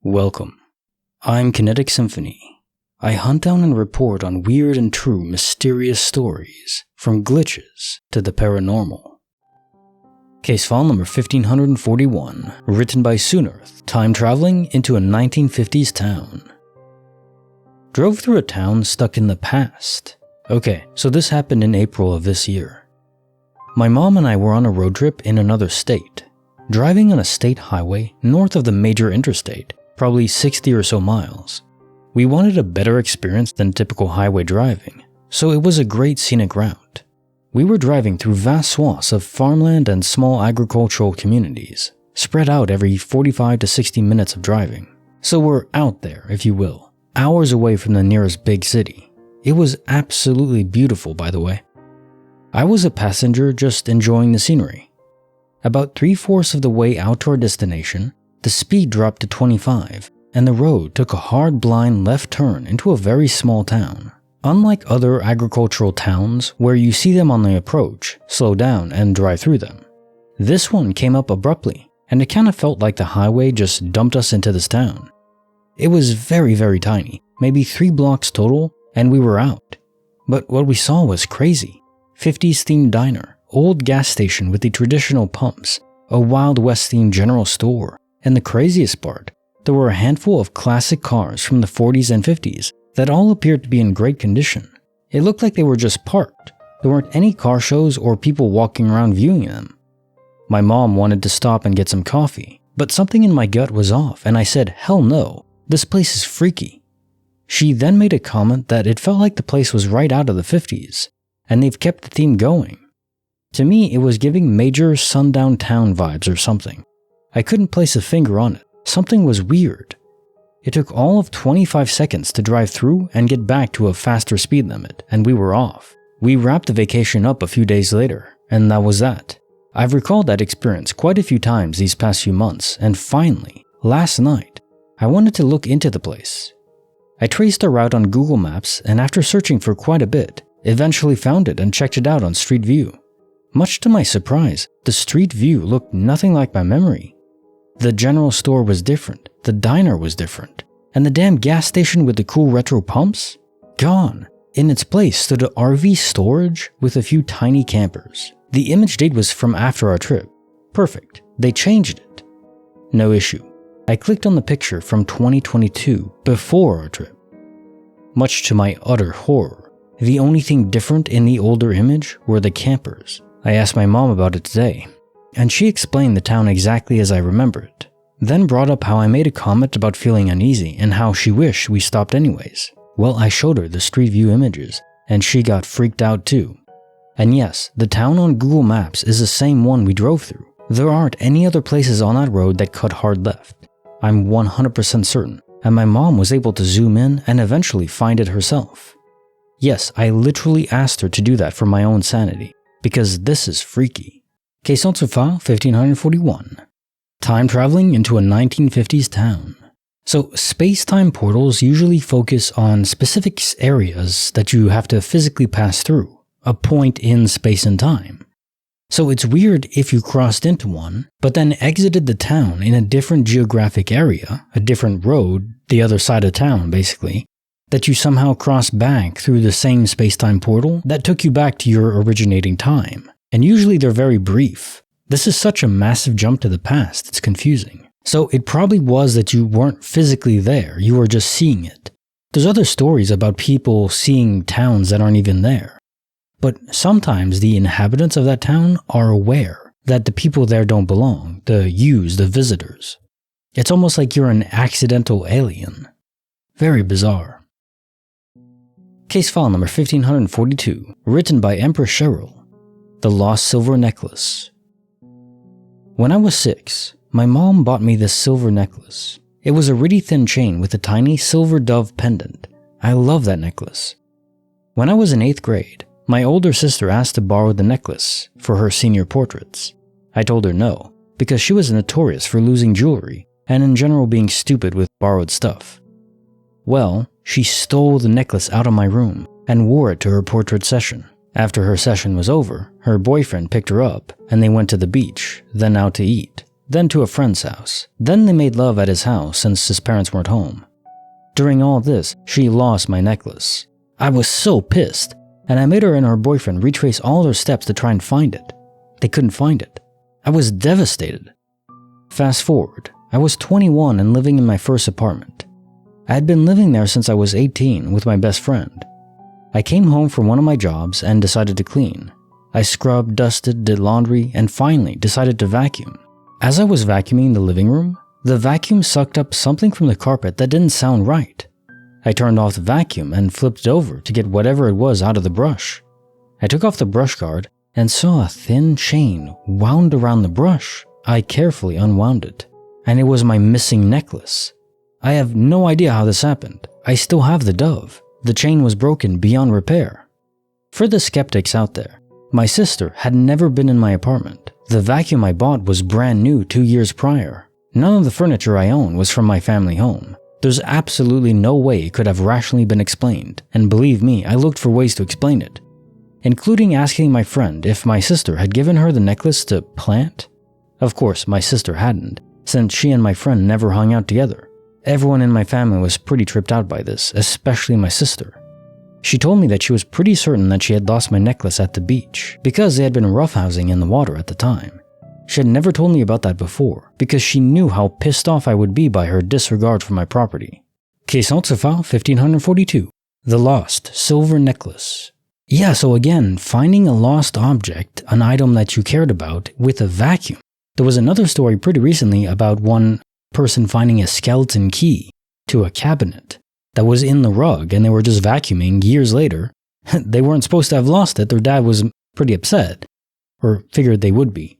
Welcome. I'm Kinetic Symphony. I hunt down and report on weird and true mysterious stories, from glitches to the paranormal. Case file number 1541, written by Sunnerth, time traveling into a 1950s town. Drove through a town stuck in the past. Okay, so this happened in April of this year. My mom and I were on a road trip in another state, driving on a state highway north of the major interstate, probably 60 or so miles. We wanted a better experience than typical highway driving, so it was a great scenic route. We were driving through vast swaths of farmland and small agricultural communities, spread out every 45 to 60 minutes of driving. So we're out there, if you will, hours away from the nearest big city. It was absolutely beautiful, by the way. I was a passenger just enjoying the scenery. About 3/4 of the way out to our destination, the speed dropped to 25, and the road took a hard blind left turn into a very small town. Unlike other agricultural towns where you see them on the approach, slow down, and drive through them, this one came up abruptly, and it kind of felt like the highway just dumped us into this town. It was very, very tiny, maybe 3 blocks total, and we were out. But what we saw was crazy. 50s themed diner, old gas station with the traditional pumps, a Wild West themed general store, and the craziest part, there were a handful of classic cars from the 40s and 50s that all appeared to be in great condition. It looked like they were just parked. There weren't any car shows or people walking around viewing them. My mom wanted to stop and get some coffee, but something in my gut was off, and I said, "Hell no, this place is freaky." She then made a comment that it felt like the place was right out of the 50s, and they've kept the theme going. To me, it was giving major sundown town vibes or something. I couldn't place a finger on it. Something was weird. It took all of 25 seconds to drive through and get back to a faster speed limit, and we were off. We wrapped the vacation up a few days later, and that was that. I've recalled that experience quite a few times these past few months, and finally, last night, I wanted to look into the place. I traced a route on Google Maps, and after searching for quite a bit, eventually found it and checked it out on Street View. Much to my surprise, the Street View looked nothing like my memory. The general store was different, the diner was different, and the damn gas station with the cool retro pumps? Gone. In its place stood an RV storage with a few tiny campers. The image date was from after our trip. Perfect. They changed it. No issue. I clicked on the picture from 2022, before our trip. Much to my utter horror, the only thing different in the older image were the campers. I asked my mom about it today, and she explained the town exactly as I remember it, then brought up how I made a comment about feeling uneasy and how she wished we stopped anyways. Well, I showed her the Street View images, and she got freaked out too. And yes, the town on Google Maps is the same one we drove through. There aren't any other places on that road that cut hard left. I'm 100% certain, and my mom was able to zoom in and eventually find it herself. Yes, I literally asked her to do that for my own sanity, because this is freaky. Case also file 1541. Time traveling into a 1950s town. So space-time portals usually focus on specific areas that you have to physically pass through, a point in space and time. So it's weird if you crossed into one, but then exited the town in a different geographic area, a different road, the other side of town basically, that you somehow crossed back through the same space-time portal that took you back to your originating time. And usually they're very brief. This is such a massive jump to the past, it's confusing. So it probably was that you weren't physically there, you were just seeing it. There's other stories about people seeing towns that aren't even there. But sometimes the inhabitants of that town are aware that the people there don't belong, the yous, the visitors. It's almost like you're an accidental alien. Very bizarre. Case file number 1542, written by EmpressSharyl. The Lost Silver Necklace. When I was 6, my mom bought me this silver necklace. It was a really thin chain with a tiny silver dove pendant. I love that necklace. When I was in 8th grade, my older sister asked to borrow the necklace for her senior portraits. I told her no, because she was notorious for losing jewelry and in general being stupid with borrowed stuff. Well, she stole the necklace out of my room and wore it to her portrait session. After her session was over, her boyfriend picked her up and they went to the beach, then out to eat. then to a friend's house. Then they made love at his house since his parents weren't home. During all this, she lost my necklace. I was so pissed, and I made her and her boyfriend retrace all their steps to try and find it. They couldn't find it. I was devastated. Fast forward, I was 21 and living in my first apartment. I had been living there since I was 18 with my best friend. I came home from one of my jobs and decided to clean. I scrubbed, dusted, did laundry, and finally decided to vacuum. As I was vacuuming the living room, the vacuum sucked up something from the carpet that didn't sound right. I turned off the vacuum and flipped it over to get whatever it was out of the brush. I took off the brush guard and saw a thin chain wound around the brush. I carefully unwound it, and it was my missing necklace. I have no idea how this happened. I still have the dove. The chain was broken beyond repair. For the skeptics out there, my sister had never been in my apartment. The vacuum I bought was brand new 2 years prior. None of the furniture I own was from my family home. There's absolutely no way it could have rationally been explained, and believe me, I looked for ways to explain it, including asking my friend if my sister had given her the necklace to plant. Of course, my sister hadn't, since she and my friend never hung out together. Everyone in my family was pretty tripped out by this, especially my sister. She told me that she was pretty certain that she had lost my necklace at the beach, because they had been roughhousing in the water at the time. She had never told me about that before, because she knew how pissed off I would be by her disregard for my property. Question to file 1542. The lost silver necklace. Yeah, so again, finding a lost object, an item that you cared about, with a vacuum. There was another story pretty recently about one person finding a skeleton key to a cabinet that was in the rug, and they were just vacuuming years later. They weren't supposed to have lost it. Their dad was pretty upset, or figured they would be.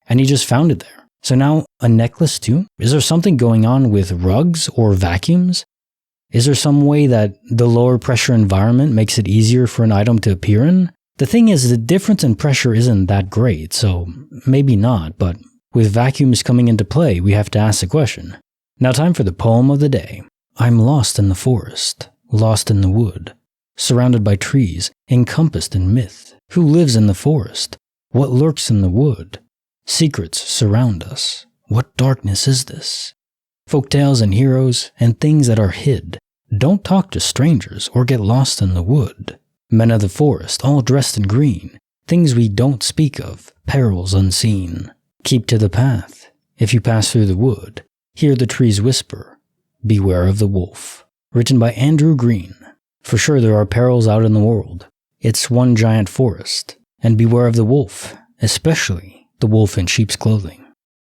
And he just found it there. So now a necklace too? Is there something going on with rugs or vacuums? Is there some way that the lower pressure environment makes it easier for an item to appear in? The thing is, the difference in pressure isn't that great, so maybe not, but with vacuums coming into play, we have to ask the question. Now time for the poem of the day. I'm lost in the forest, lost in the wood, surrounded by trees, encompassed in myth. Who lives in the forest? What lurks in the wood? Secrets surround us. What darkness is this? Folktales and heroes and things that are hid. Don't talk to strangers or get lost in the wood. Men of the forest, all dressed in green. Things we don't speak of, perils unseen. Keep to the path. If you pass through the wood, hear the trees whisper, beware of the wolf. Written by Andrew Green. For sure there are perils out in the world. It's one giant forest. And beware of the wolf, especially the wolf in sheep's clothing.